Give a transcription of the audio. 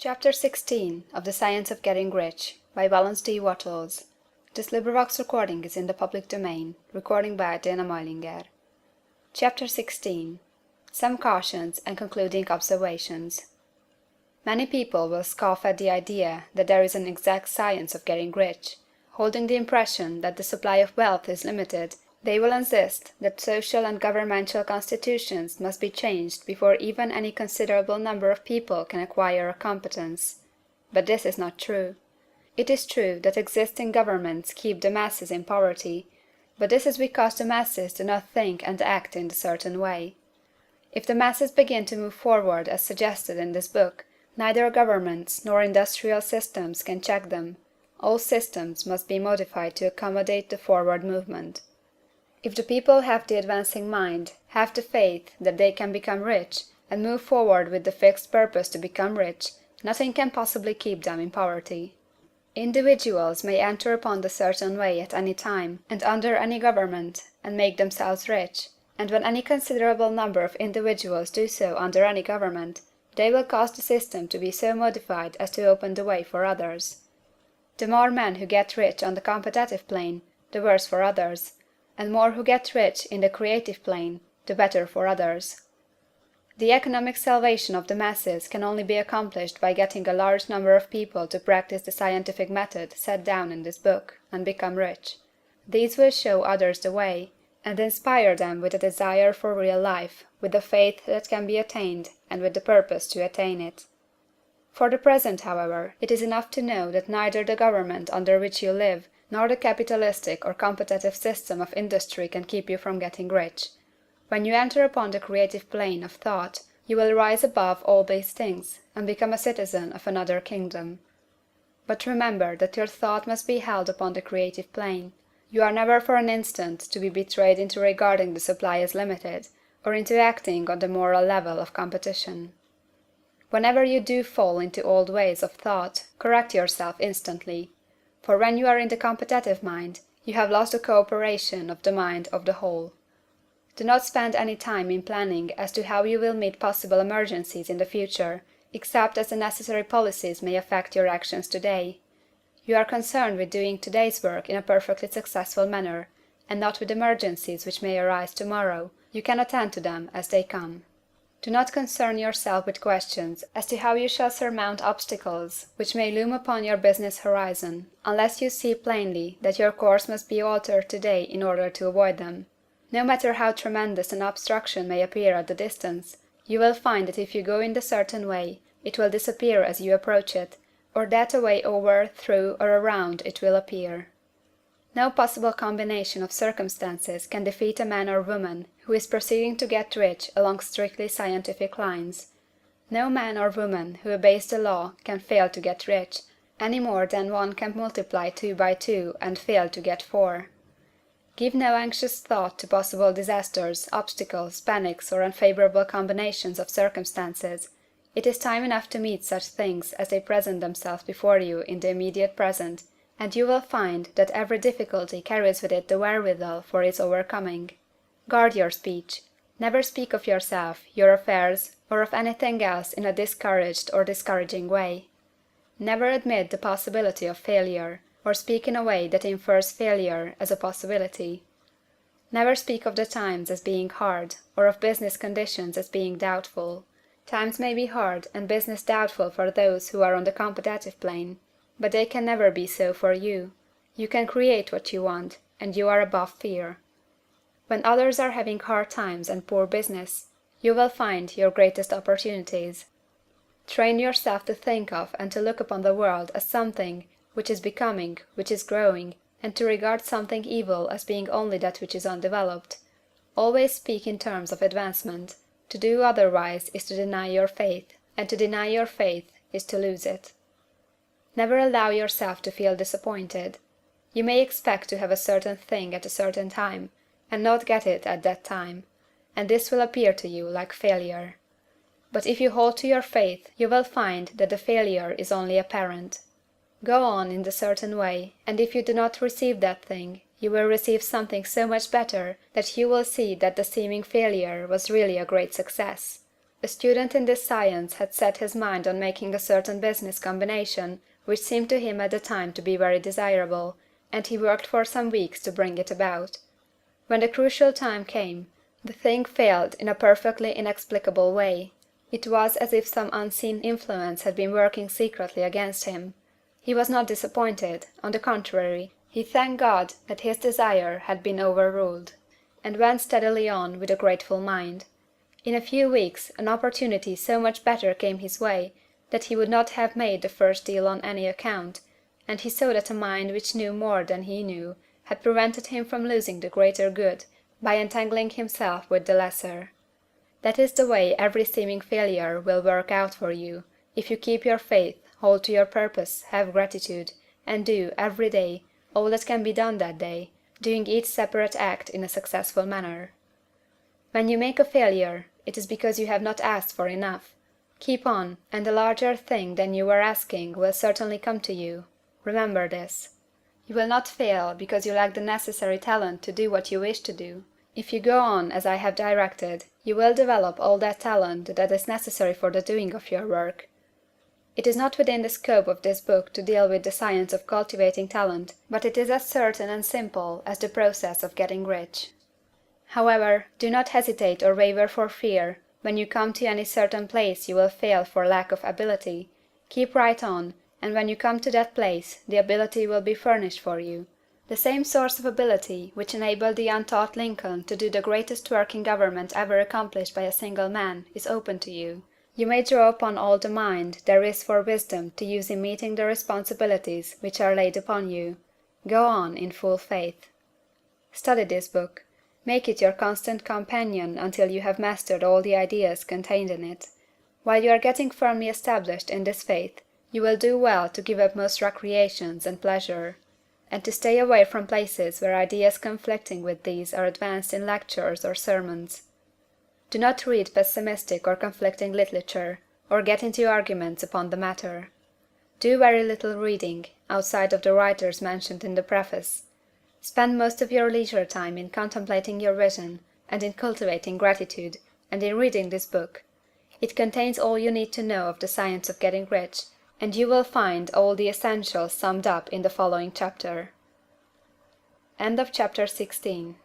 Chapter 16 of the Science of Getting Rich by Valence D. Wattles. This recording is in the public domain. Recording by Dana Meilinger. Chapter 16 Some Cautions and Concluding Observations. Many people will scoff at the idea that there is an exact science of getting rich. Holding the impression that the supply of wealth is limited, they will insist that social and governmental constitutions must be changed before even any considerable number of people can acquire a competence. But this is not true. It is true that existing governments keep the masses in poverty, but this is because the masses do not think and act in a certain way. If the masses begin to move forward as suggested in this book, neither governments nor industrial systems can check them. All systems must be modified to accommodate the forward movement. If the people have the advancing mind, have the faith that they can become rich, and move forward with the fixed purpose to become rich, nothing can possibly keep them in poverty. Individuals may enter upon the certain way at any time, and under any government, and make themselves rich, and when any considerable number of individuals do so under any government, they will cause the system to be so modified as to open the way for others. The more men who get rich on the competitive plane, the worse for others, and more who get rich in the creative plane, the better for others. The economic salvation of the masses can only be accomplished by getting a large number of people to practice the scientific method set down in this book, and become rich. These will show others the way, and inspire them with a desire for real life, with the faith that can be attained, and with the purpose to attain it. For the present, however, it is enough to know that neither the government under which you live nor the capitalistic or competitive system of industry can keep you from getting rich. When you enter upon the creative plane of thought, you will rise above all these things, and become a citizen of another kingdom. But remember that your thought must be held upon the creative plane. You are never for an instant to be betrayed into regarding the supply as limited, or into acting on the moral level of competition. Whenever you do fall into old ways of thought, correct yourself instantly. For when you are in the competitive mind, you have lost the cooperation of the mind of the whole. Do not spend any time in planning as to how you will meet possible emergencies in the future, except as the necessary policies may affect your actions today. You are concerned with doing today's work in a perfectly successful manner, and not with emergencies which may arise tomorrow. You can attend to them as they come. Do not concern yourself with questions as to how you shall surmount obstacles which may loom upon your business horizon, unless you see plainly that your course must be altered today in order to avoid them. No matter how tremendous an obstruction may appear at the distance, you will find that if you go in the certain way, it will disappear as you approach it, or that a way over, through, or around it will appear. No possible combination of circumstances can defeat a man or woman who is proceeding to get rich along strictly scientific lines. No man or woman who obeys the law can fail to get rich, any more than one can multiply 2 by 2 and fail to get 4. Give no anxious thought to possible disasters, obstacles, panics, or unfavorable combinations of circumstances. It is time enough to meet such things as they present themselves before you in the immediate present, and you will find that every difficulty carries with it the wherewithal for its overcoming. Guard your speech. Never speak of yourself, your affairs, or of anything else in a discouraged or discouraging way. Never admit the possibility of failure, or speak in a way that infers failure as a possibility. Never speak of the times as being hard, or of business conditions as being doubtful. Times may be hard and business doubtful for those who are on the competitive plane, but they can never be so for you. You can create what you want, and you are above fear. When others are having hard times and poor business, you will find your greatest opportunities. Train yourself to think of and to look upon the world as something which is becoming, which is growing, and to regard something evil as being only that which is undeveloped. Always speak in terms of advancement. To do otherwise is to deny your faith, and to deny your faith is to lose it. Never allow yourself to feel disappointed. You may expect to have a certain thing at a certain time, and not get it at that time, and this will appear to you like failure. But if you hold to your faith, you will find that the failure is only apparent. Go on in the certain way, and if you do not receive that thing, you will receive something so much better that you will see that the seeming failure was really a great success. A student in this science had set his mind on making a certain business combination which seemed to him at the time to be very desirable, and he worked for some weeks to bring it about. When the crucial time came, the thing failed in a perfectly inexplicable way. It was as if some unseen influence had been working secretly against him. He was not disappointed; on the contrary, he thanked God that his desire had been overruled, and went steadily on with a grateful mind. In a few weeks an opportunity so much better came his way that he would not have made the first deal on any account, and he saw that a mind which knew more than he knew had prevented him from losing the greater good by entangling himself with the lesser. That is the way every seeming failure will work out for you, if you keep your faith, hold to your purpose, have gratitude, and do, every day, all that can be done that day, doing each separate act in a successful manner. When you make a failure, it is because you have not asked for enough. Keep on, and a larger thing than you were asking will certainly come to you. Remember this. You will not fail because you lack the necessary talent to do what you wish to do. If you go on as I have directed, you will develop all that talent that is necessary for the doing of your work. It is not within the scope of this book to deal with the science of cultivating talent, but it is as certain and simple as the process of getting rich. However, do not hesitate or waver for fear when you come to any certain place you will fail for lack of ability. Keep right on, and when you come to that place the ability will be furnished for you. The same source of ability which enabled the untaught Lincoln to do the greatest work in government ever accomplished by a single man is open to you. You may draw upon all the mind there is for wisdom to use in meeting the responsibilities which are laid upon you. Go on in full faith. Study this book. Make it your constant companion until you have mastered all the ideas contained in it. While you are getting firmly established in this faith, you will do well to give up most recreations and pleasure, and to stay away from places where ideas conflicting with these are advanced in lectures or sermons. Do not read pessimistic or conflicting literature, or get into arguments upon the matter. Do very little reading, outside of the writers mentioned in the preface. Spend most of your leisure time in contemplating your vision, and in cultivating gratitude, and in reading this book. It contains all you need to know of the science of getting rich, and you will find all the essentials summed up in the following chapter. End of chapter 16.